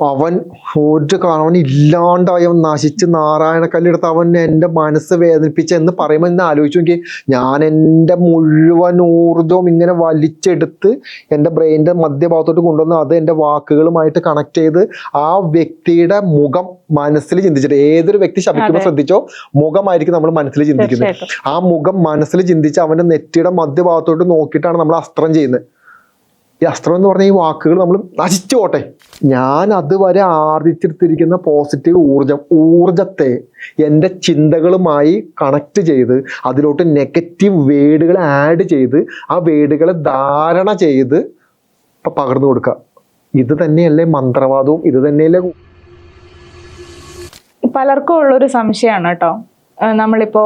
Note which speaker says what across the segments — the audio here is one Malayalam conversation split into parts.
Speaker 1: അവൻ ഒരു അവൻ ഇല്ലാണ്ടായി, അവൻ നശിച്ച് നാരായണക്കല്ലെടുത്ത് അവൻ എൻ്റെ മനസ്സ് വേദനിപ്പിച്ച എന്ന് പറയുമ്പോൾ ഇന്ന് ആലോചിച്ചു നോക്കി. ഞാൻ എൻ്റെ മുഴുവൻ ഊർജവും ഇങ്ങനെ വലിച്ചെടുത്ത് എൻ്റെ ബ്രെയിനിൻ്റെ മധ്യഭാഗത്തോട്ട് കൊണ്ടുവന്ന് അത് എൻ്റെ വാക്കുകളുമായിട്ട് കണക്ട് ചെയ്ത് ആ വ്യക്തിയുടെ മുഖം മനസ്സിൽ ചിന്തിച്ചിട്ട്, ഏതൊരു വ്യക്തി ശപിക്കുമ്പോൾ ശ്രദ്ധിച്ചോ, മുഖമായിരിക്കും നമ്മൾ മനസ്സിൽ ചിന്തിക്കുന്നത്. ആ മുഖം മനസ്സിൽ ചിന്തിച്ച് അവൻ്റെ നെറ്റിയുടെ മധ്യഭാഗത്തോട്ട് നോക്കിയിട്ടാണ് നമ്മൾ അസ്ത്രം ചെയ്യുന്നത്. ഈ അസ്ത്രം എന്ന് പറഞ്ഞാൽ ഈ വാക്കുകൾ നമ്മൾ നശിച്ചു പോട്ടെ. ഞാൻ അതുവരെ ആർജിച്ചെടുത്തിരിക്കുന്ന പോസിറ്റീവ് ഊർജത്തെ എൻ്റെ ചിന്തകളുമായി കണക്ട് ചെയ്ത് അതിലോട്ട് നെഗറ്റീവ് വേർഡുകൾ ആഡ് ചെയ്ത് ആ വേർഡുകളെ ധാരണ ചെയ്ത് പകർന്നു കൊടുക്കുക. ഇത് തന്നെയല്ലേ മന്ത്രവാദവും, ഇത് തന്നെയല്ലേ.
Speaker 2: പലർക്കും ഉള്ളൊരു സംശയമാണ് കേട്ടോ, നമ്മളിപ്പോ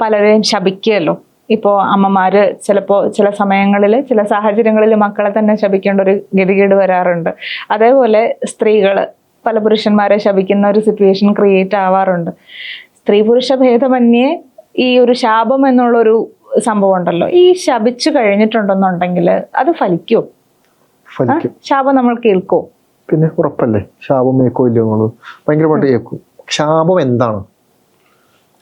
Speaker 2: പലരെയും ശപിക്കുകയല്ലോ. ഇപ്പോൾ അമ്മമാര് ചിലപ്പോൾ ചില സമയങ്ങളിൽ ചില സാഹചര്യങ്ങളിൽ മക്കളെ തന്നെ ശപിക്കേണ്ട ഒരു ഗതികേട് വരാറുണ്ട്. അതേപോലെ സ്ത്രീകൾ പല പുരുഷന്മാരെ ശപിക്കുന്ന ഒരു സിറ്റുവേഷൻ ക്രിയേറ്റ് ആവാറുണ്ട്. സ്ത്രീ പുരുഷ ഭേദമന്യേ ഈ ഒരു ശാപം എന്നുള്ളൊരു സംഭവം ഉണ്ടല്ലോ, ഈ ശപിച്ചു കഴിഞ്ഞിട്ടുണ്ടെന്നുണ്ടെങ്കിൽ അത് ഫലിക്കുമോ? ശാപം നമ്മൾ കേൾക്കുമോ?
Speaker 1: പിന്നെ ഉറപ്പല്ലേ, ശാപം ഏക്കോ ഇല്ലയോ എന്നുള്ളത് ഭയങ്കരമായിട്ട് കേൾക്കും. ശാപം എന്താണ്?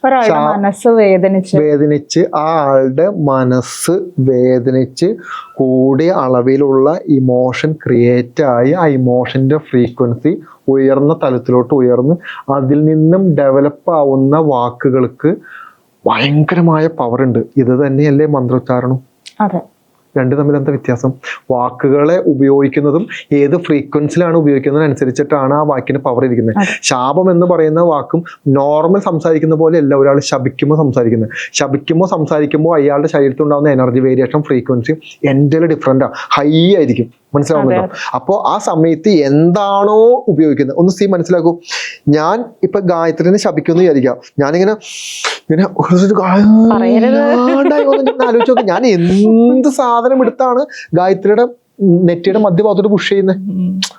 Speaker 2: മനസ്സ്
Speaker 1: വേദനിച്ച് ആ ആളുടെ മനസ്സ് വേദനിച്ച് കൂടിയ അളവിലുള്ള ഇമോഷൻ ക്രിയേറ്റ് ആയി ആ ഇമോഷന്റെ ഫ്രീക്വൻസി ഉയർന്ന തലത്തിലോട്ട് ഉയർന്ന് അതിൽ നിന്നും ഡെവലപ്പ് ആവുന്ന വാക്കുകൾക്ക് ഭയങ്കരമായ പവർ ഉണ്ട്. ഇത് തന്നെയല്ലേ മന്ത്രോച്ചാരണം?
Speaker 2: അതെ.
Speaker 1: രണ്ട് തമ്മിൽ എന്താ വ്യത്യാസം? വാക്കുകളെ ഉപയോഗിക്കുന്നതും ഏത് ഫ്രീക്വൻസിലാണ് ഉപയോഗിക്കുന്നതിനനുസരിച്ചിട്ടാണ് ആ വാക്കിന് പവർ ഇരിക്കുന്നത്. ശാപം എന്ന് പറയുന്ന വാക്കും നോർമൽ സംസാരിക്കുന്ന പോലെ അല്ല ഒരാൾ ശപിക്കുമ്പോൾ സംസാരിക്കുന്നത്. ശപിക്കുമ്പോൾ സംസാരിക്കുമ്പോൾ അയാളുടെ ശരീരത്തിൽ ഉണ്ടാകുന്ന എനർജി വേരിയേഷൻ ഫ്രീക്വൻസി എൻ്റെ ഡിഫറെൻ്റാണ്, ഹൈ ആയിരിക്കും. മനസ്സിലാവുന്നുണ്ടോ? അപ്പോൾ ആ സമയത്ത് എന്താണോ ഉപയോഗിക്കുന്നത് ഒന്ന് മനസ്സിലാക്കൂ. ഞാൻ ഇപ്പൊ ഗായത്രിനെ ശപിക്കുമെന്ന് വിചാരിക്കാം. ഞാനിങ്ങനെ ഇങ്ങനെ ആലോചിച്ച് നോക്കി, ഞാൻ എന്ത് സാധനം എടുത്താണ് ഗായത്രിയുടെ നെറ്റിയുടെ മധ്യഭാഗത്തോട്ട് പുഷ് ചെയ്യുന്നത്.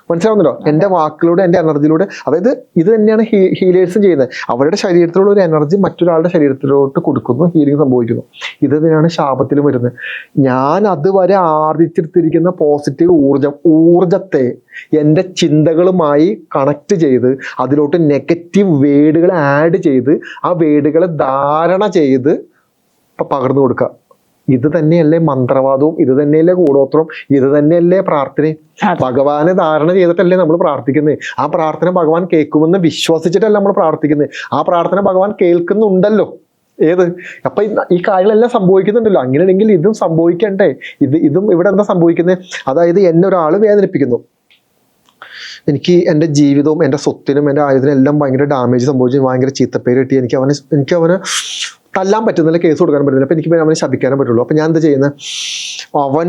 Speaker 1: മനസ്സിലാവുന്നുണ്ടോ? എൻ്റെ വാക്കിലൂടെ എൻ്റെ എനർജിയിലൂടെ. അതായത് ഇത് തന്നെയാണ് ഹീലേഴ്സും ചെയ്യുന്നത്. അവരുടെ ശരീരത്തിലുള്ള ഒരു എനർജി മറ്റൊരാളുടെ ശരീരത്തിലോട്ട് കൊടുക്കുന്നു, ഹീലിംഗ് സംഭവിക്കുന്നു. ഇത് തന്നെയാണ് ശാപത്തിലും വരുന്നത്. ഞാൻ അതുവരെ ആർജിച്ചെടുത്തിരിക്കുന്ന പോസിറ്റീവ് ഊർജത്തെ എൻ്റെ ചിന്തകളുമായി കണക്ട് ചെയ്ത് അതിലോട്ട് നെഗറ്റീവ് വേർഡുകൾ ആഡ് ചെയ്ത് ആ വേർഡുകളെ ധാരണ ചെയ്ത് പകർന്നു കൊടുക്കുക. ഇത് തന്നെയല്ലേ മന്ത്രവാദവും, ഇത് തന്നെയല്ലേ കൂടോത്രവും, ഇത് തന്നെയല്ലേ പ്രാർത്ഥനയും. ഭഗവാനെ ധാരണ ചെയ്തിട്ടല്ലേ നമ്മൾ പ്രാർത്ഥിക്കുന്നത്. ആ പ്രാർത്ഥന ഭഗവാൻ കേൾക്കുമെന്ന് വിശ്വസിച്ചിട്ടല്ല നമ്മൾ പ്രാർത്ഥിക്കുന്നത്. ആ പ്രാർത്ഥന ഭഗവാൻ കേൾക്കുന്നുണ്ടല്ലോ. ഏത് അപ്പൊ ഈ കാര്യങ്ങളെല്ലാം സംഭവിക്കുന്നുണ്ടല്ലോ. അങ്ങനെയാണെങ്കിൽ ഇതും സംഭവിക്കണ്ടേ? ഇതും ഇവിടെ എന്താ സംഭവിക്കുന്നത്? അതായത് എന്നെ ഒരാൾ വേദനിപ്പിക്കുന്നു, എനിക്ക് എൻ്റെ ജീവിതവും എൻ്റെ സ്വത്തിനും എൻ്റെ ആയുധത്തിനും എല്ലാം ഭയങ്കര ഡാമേജ് സംഭവിച്ചു, ഭയങ്കര ചീത്തപ്പേര് കിട്ടി, എനിക്ക് അവന് തല്ലാൻ പറ്റുന്നില്ല, കേസ് കൊടുക്കാൻ പറ്റുന്നില്ല. അപ്പം എനിക്ക് അവനെ ശപിക്കാനേ പറ്റുള്ളൂ. അപ്പം ഞാൻ എന്താ ചെയ്യുന്നത്? അവൻ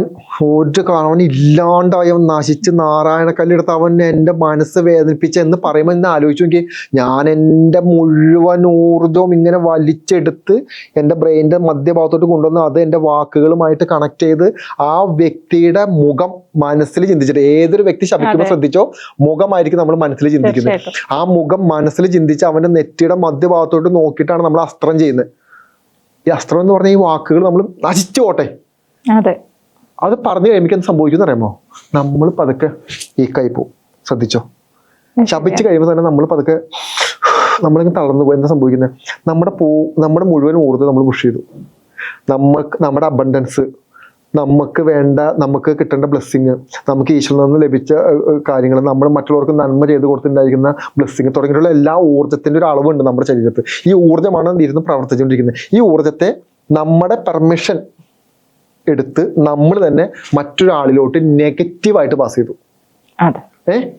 Speaker 1: അവൻ ഇല്ലാണ്ടായി, അവൻ നശിച്ച് നാരായണക്കല്ലെടുത്ത് അവൻ എൻ്റെ മനസ്സ് വേദനിപ്പിച്ച എന്ന് പറയുമ്പോൾ ഇന്ന് ആലോചിച്ചു നോക്കി. ഞാൻ എൻ്റെ മുഴുവൻ ഊർജവും ഇങ്ങനെ വലിച്ചെടുത്ത് എൻ്റെ ബ്രെയിനിൻ്റെ മധ്യഭാഗത്തോട്ട് കൊണ്ടുവന്ന് അത് എൻ്റെ വാക്കുകളുമായിട്ട് കണക്ട് ചെയ്ത് ആ വ്യക്തിയുടെ മുഖം മനസ്സിൽ ചിന്തിച്ചിട്ട്, ഏതൊരു വ്യക്തി ശപിക്കുമ്പോൾ ശ്രദ്ധിച്ചോ, മുഖമായിരിക്കും നമ്മൾ മനസ്സിൽ ചിന്തിക്കുന്നത്. ആ മുഖം മനസ്സിൽ ചിന്തിച്ച് അവൻ്റെ നെറ്റിയുടെ മധ്യഭാഗത്തോട്ട് നോക്കിയിട്ടാണ് നമ്മൾ അസ്ത്രം ചെയ്യുന്നത്. ഈ അസ്ത്രം എന്ന് പറഞ്ഞ ഈ വാക്കുകൾ നമ്മൾ നശിച്ചു പോട്ടെ. അത് പറഞ്ഞു കഴിയുമ്പോൾ എന്ത് സംഭവിക്കും അറിയാമോ? നമ്മൾ പതുക്കെ ഈക്കായി പോവും. ശ്രദ്ധിച്ചോ, ശപിച്ച് കഴിയുമ്പോൾ തന്നെ നമ്മൾ പതുക്കെ നമ്മളിങ്ങനെ തളർന്നു പോകും. എന്താ സംഭവിക്കുന്നത്? നമ്മുടെ മുഴുവൻ ഊർജ്ജം നമ്മൾ പുഷ് ചെയ്തു. നമ്മുടെ അബണ്ടൻസ്, നമുക്ക് കിട്ടേണ്ട ബ്ലെസ്സിങ്, നമുക്ക് ഈശ്വരനിൽ നിന്ന് ലഭിച്ച കാര്യങ്ങൾ, നമ്മൾ മറ്റുള്ളവർക്ക് നന്മ ചെയ്ത് കൊടുത്തിട്ടുണ്ടായിരിക്കുന്ന ബ്ലെസ്സിങ് തുടങ്ങിയിട്ടുള്ള എല്ലാ ഊർജ്ജത്തിൻ്റെ ഒരു അളവുണ്ട് നമ്മുടെ ശരീരത്തിൽ. ഈ ഊർജ്ജമാണ് ഇരുന്ന് പ്രവർത്തിച്ചുകൊണ്ടിരിക്കുന്നത്. ഈ ഊർജ്ജത്തെ നമ്മുടെ പെർമിഷൻ എടുത്ത് നമ്മൾ തന്നെ മറ്റൊരാളിലോട്ട് നെഗറ്റീവായിട്ട് പാസ് ചെയ്തു.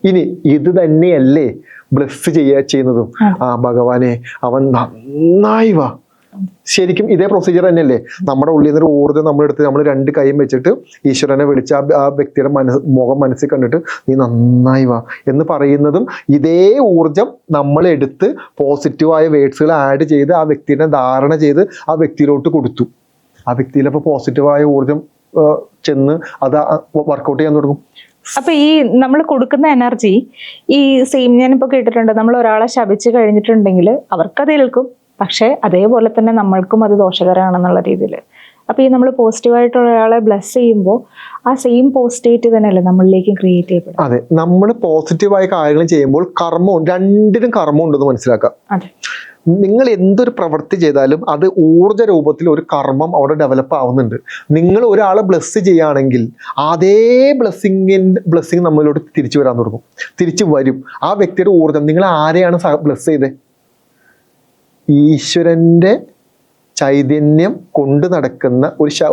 Speaker 1: ഇനി ഇത് തന്നെയല്ലേ ബ്ലെസ് ചെയ്യുന്നതും? ഭഗവാനെ അവൻ നന്നായി വാ. ശരിക്കും ഇതേ പ്രൊസീജിയർ തന്നെയല്ലേ? നമ്മുടെ ഉള്ളിൽ നിന്നൊരു ഊർജ്ജം നമ്മളെടുത്ത് നമ്മൾ രണ്ട് കൈയും വെച്ചിട്ട് ഈശ്വരനെ വിളിച്ച് ആ വ്യക്തിയുടെ മുഖം മനസ്സിൽ കണ്ടിട്ട് നീ നന്നായി വാ എന്ന് പറയുന്നതും ഇതേ ഊർജ്ജം നമ്മളെടുത്ത് പോസിറ്റീവായ വേർഡ്സുകൾ ആഡ് ചെയ്ത് ആ വ്യക്തിനെ ധാരണ ചെയ്ത് ആ വ്യക്തിയിലോട്ട് കൊടുത്തു. ആ വ്യക്തിയിലപ്പോൾ പോസിറ്റീവായ ഊർജ്ജം ചെന്ന് അത് വർക്കൗട്ട് ചെയ്യാൻ തുടങ്ങും.
Speaker 2: അപ്പൊ ഈ നമ്മൾ കൊടുക്കുന്ന എനർജി ഈ സെയിം, ഞാനിപ്പോ കേട്ടിട്ടുണ്ട്, നമ്മൾ ഒരാളെ ശപിച്ച് കഴിഞ്ഞിട്ടുണ്ടെങ്കിൽ അവർക്കത് ഏൽക്കും, പക്ഷെ അതേപോലെ തന്നെ നമ്മൾക്കും അത് ദോഷകരമാണെന്നുള്ള രീതിയിൽ. അപ്പൊ ഈ നമ്മൾ പോസിറ്റീവായിട്ടുള്ള ഒരാളെ ബ്ലെസ് ചെയ്യുമ്പോൾ ആ സെയിം പോസിറ്റിവിറ്റി തന്നെയല്ലേ നമ്മളിലേക്ക് ക്രിയേറ്റ് ചെയ്യപ്പെടും.
Speaker 1: അതെ, നമ്മൾ പോസിറ്റീവായ കാര്യങ്ങൾ ചെയ്യുമ്പോൾ കർമ്മവും രണ്ടിനും കർമ്മം ഉണ്ടെന്ന് മനസ്സിലാക്കാം.
Speaker 2: അതെ,
Speaker 1: നിങ്ങൾ എന്തൊരു പ്രവൃത്തി ചെയ്താലും അത് ഊർജ്ജ രൂപത്തിൽ ഒരു കർമ്മം അവിടെ ഡെവലപ്പ് ആവുന്നുണ്ട്. നിങ്ങൾ ഒരാളെ ബ്ലെസ് ചെയ്യുകയാണെങ്കിൽ അതേ ബ്ലെസ്സിങ് നമ്മളിലോട്ട് തിരിച്ചു വരാൻ തുടങ്ങും, തിരിച്ചു വരും. ആ വ്യക്തിയുടെ ഊർജ്ജം, നിങ്ങൾ ആരെയാണ് ബ്ലെസ് ചെയ്തത്? ഈശ്വരന്റെ ചൈതന്യം കൊണ്ട് നടക്കുന്ന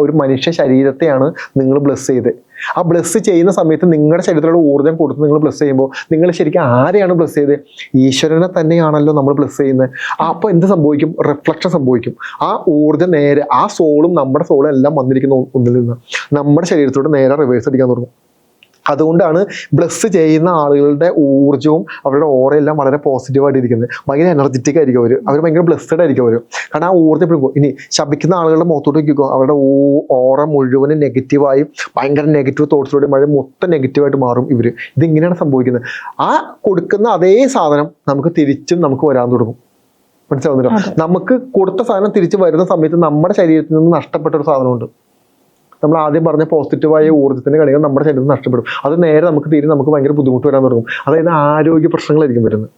Speaker 1: ഒരു മനുഷ്യ ശരീരത്തെയാണ് നിങ്ങൾ ബ്ലെസ് ചെയ്തത്. ആ ബ്ലെസ് ചെയ്യുന്ന സമയത്ത് നിങ്ങളുടെ ശരീരത്തിലുള്ള ഊർജ്ജം കൊടുത്ത് നിങ്ങൾ ബ്ലെസ് ചെയ്യുമ്പോൾ നിങ്ങൾ ശരിക്കും ആരെയാണ് ബ്ലെസ് ചെയ്തത്? ഈശ്വരനെ തന്നെയാണല്ലോ നമ്മൾ ബ്ലെസ് ചെയ്യുന്നത്. അപ്പോൾ എന്ത് സംഭവിക്കും? റിഫ്ലക്ഷൻ സംഭവിക്കും. ആ ഊർജ്ജം നേരെ, ആ സോളും നമ്മുടെ സോളും എല്ലാം വന്നിരിക്കുന്ന ഒന്നിൽ നിന്ന് നമ്മുടെ ശരീരത്തോട് നേരെ റിവേഴ്സ് അടിക്കാൻ തുടങ്ങും. അതുകൊണ്ടാണ് ബ്ലെസ് ചെയ്യുന്ന ആളുകളുടെ ഊർജ്ജവും അവരുടെ ഓറയെല്ലാം വളരെ പോസിറ്റീവായിട്ട് ഇരിക്കുന്നത്. ഭയങ്കര എനർജറ്റിക് ആയിരിക്കും അവർ ഭയങ്കര ബ്ലെസ്ഡ് ആയിരിക്കും അവർ. കാരണം ആ ഊർജ്ജം എപ്പോഴും. ഇനി ശപിക്കുന്ന ആളുകളുടെ മുഖത്തോട്ട് നോക്കിക്കോ, അവരുടെ ഓറ മുഴുവനും നെഗറ്റീവായി ഭയങ്കര നെഗറ്റീവ് തോട്ട്സിലൂടെ മൊത്തം നെഗറ്റീവായിട്ട് മാറും ഇവർ. ഇതിങ്ങനെയാണ് സംഭവിക്കുന്നത്. ആ കൊടുക്കുന്ന അതേ സാധനം നമുക്ക് തിരിച്ചും നമുക്ക് വരാൻ തുടങ്ങും. മനസ്സിലാവുന്നില്ല? നമുക്ക് കൊടുത്ത സാധനം തിരിച്ച് വരുന്ന സമയത്ത് നമ്മുടെ ശരീരത്തിൽ നിന്ന് നഷ്ടപ്പെട്ട ഒരു സാധനമുണ്ട്. നമ്മൾ ആദ്യം പറഞ്ഞ പോസിറ്റീവായ ഊർജ്ജത്തിന്റെ ഘടകം നമ്മുടെ ശരീരത്തിൽ നഷ്ടപ്പെടും. അത് നേരെ നമുക്ക് ഭയങ്കര ബുദ്ധിമുട്ട് വരാൻ തുടങ്ങും. അതായത് ആരോഗ്യ പ്രശ്നങ്ങളായിരിക്കും വരുന്നത്,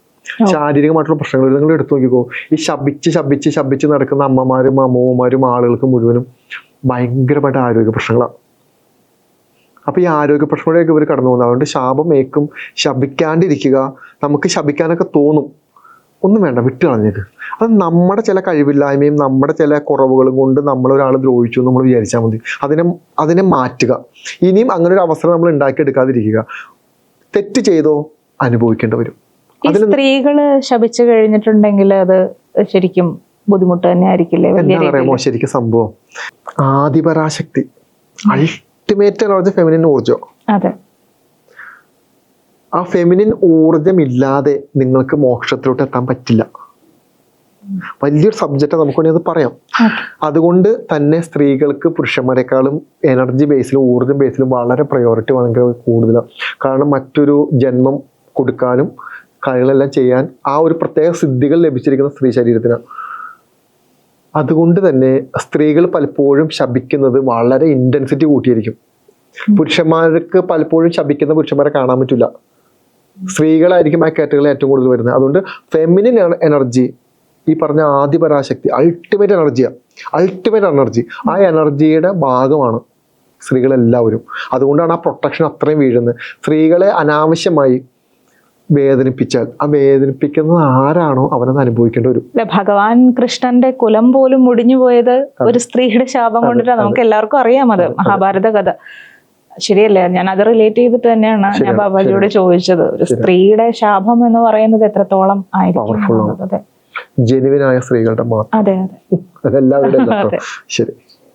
Speaker 1: ശാരീരികമായിട്ടുള്ള പ്രശ്നങ്ങൾ. നിങ്ങൾ എടുത്തു നോക്കിക്കോ, ഈ ശപിച്ച് നടക്കുന്ന അമ്മമാരും അമ്മൂമ്മമാരും ആളുകൾക്ക് മുഴുവനും ഭയങ്കരമായിട്ട് ആരോഗ്യ പ്രശ്നങ്ങളാണ്. അപ്പൊ ഈ ആരോഗ്യ പ്രശ്നങ്ങളിലേക്ക് ഇവർ കടന്നു പോകുന്നത്. അതുകൊണ്ട് ശാപം ഏക്കും, ശപിക്കാണ്ടിരിക്കുക. നമുക്ക് ശപിക്കാനൊക്കെ തോന്നും, ഒന്നും വേണ്ട, വിട്ട് കളഞ്ഞേക്ക്. അത് നമ്മുടെ ചില കഴിവില്ലായ്മയും നമ്മുടെ ചില കുറവുകളും കൊണ്ട് നമ്മളൊരാൾ ദ്രോഹിച്ചു എന്ന് നമ്മൾ വിചാരിച്ചാൽ മതി. അതിനെ മാറ്റുക. ഇനിയും അങ്ങനെ ഒരു അവസരം നമ്മൾ ഉണ്ടാക്കിയെടുക്കാതിരിക്കുക. തെറ്റ് ചെയ്തോ അനുഭവിക്കേണ്ടി വരും.
Speaker 2: സ്ത്രീകള് ശപിച്ചു കഴിഞ്ഞിട്ടുണ്ടെങ്കിൽ അത് ശരിക്കും ബുദ്ധിമുട്ട് തന്നെ ആയിരിക്കില്ലേ?
Speaker 1: എന്താ പറയുമോ ശരിക്കും സംഭവം? ആദിപരാശക്തി, അൾട്ടിമേറ്റ് എനർജി, ഫെമിനിൻ ഊർജ്ജം.
Speaker 2: അതെ,
Speaker 1: ആ ഫെമിനിൻ ഊർജ്ജമില്ലാതെ നിങ്ങൾക്ക് മോക്ഷത്തിലോട്ട് എത്താൻ പറ്റില്ല. വലിയൊരു സബ്ജക്റ്റ് നമുക്ക് വേണമെങ്കിൽ അത് പറയാം. അതുകൊണ്ട് തന്നെ സ്ത്രീകൾക്ക് പുരുഷന്മാരെക്കാളും എനർജി ബേസിലും ഊർജ്ജം ബേസിലും വളരെ പ്രയോറിറ്റി ഭയങ്കര കൂടുതലാണ്. കാരണം മറ്റൊരു ജന്മം കൊടുക്കാനും കാര്യങ്ങളെല്ലാം ചെയ്യാൻ ആ ഒരു പ്രത്യേക സിദ്ധികൾ ലഭിച്ചിരിക്കുന്ന സ്ത്രീ ശരീരത്തിനാണ്. അതുകൊണ്ട് തന്നെ സ്ത്രീകൾ പലപ്പോഴും ശപിക്കുന്നത് വളരെ ഇന്റൻസിറ്റി കൂട്ടിയിരിക്കും. പുരുഷന്മാർക്ക് പലപ്പോഴും ശപിക്കുന്ന പുരുഷന്മാരെ കാണാൻ പറ്റില്ല. സ്ത്രീകളായിരിക്കും ആ കാറ്റഗറിയിൽ ഏറ്റവും കൂടുതൽ വരുന്നത്. അതുകൊണ്ട് ഫെമിനിൻ എനർജി, ഈ പറഞ്ഞ ആദിപരാശക്തി, അൾട്ടിമേറ്റ് എനർജി, ആ എനർജിയുടെ ഭാഗമാണ് സ്ത്രീകളെല്ലാവരും. അതുകൊണ്ടാണ് ആ പ്രൊട്ടക്ഷൻ അത്രയും വീഴുന്നത്. സ്ത്രീകളെ അനാവശ്യമായി വേദനിപ്പിച്ചാൽ ആ വേദനിപ്പിക്കുന്നത് ആരാണോ അവനത് അനുഭവിക്കേണ്ടി വരും.
Speaker 2: ഭഗവാൻ കൃഷ്ണന്റെ കുലം പോലും മുടിഞ്ഞു പോയത് ഒരു സ്ത്രീയുടെ ശാപം കൊണ്ടിട്ടാണ്. നമുക്ക് എല്ലാവർക്കും അറിയാം അത്, മഹാഭാരത കഥ. ശരിയല്ലേ? ഞാൻ അത് റിലേറ്റ് ചെയ്തിട്ട് തന്നെയാണ് ഞാൻ ബാബാജിയോട് ചോദിച്ചത്, ഒരു സ്ത്രീയുടെ ശാപം എന്ന് പറയുന്നത് എത്രത്തോളം ആയിരിക്കും.
Speaker 1: ജെനുവിനായ സ്ത്രീകളുടെ മാത്രം.
Speaker 2: അതെ,
Speaker 1: അതെല്ലാവരുടെ. ശരി.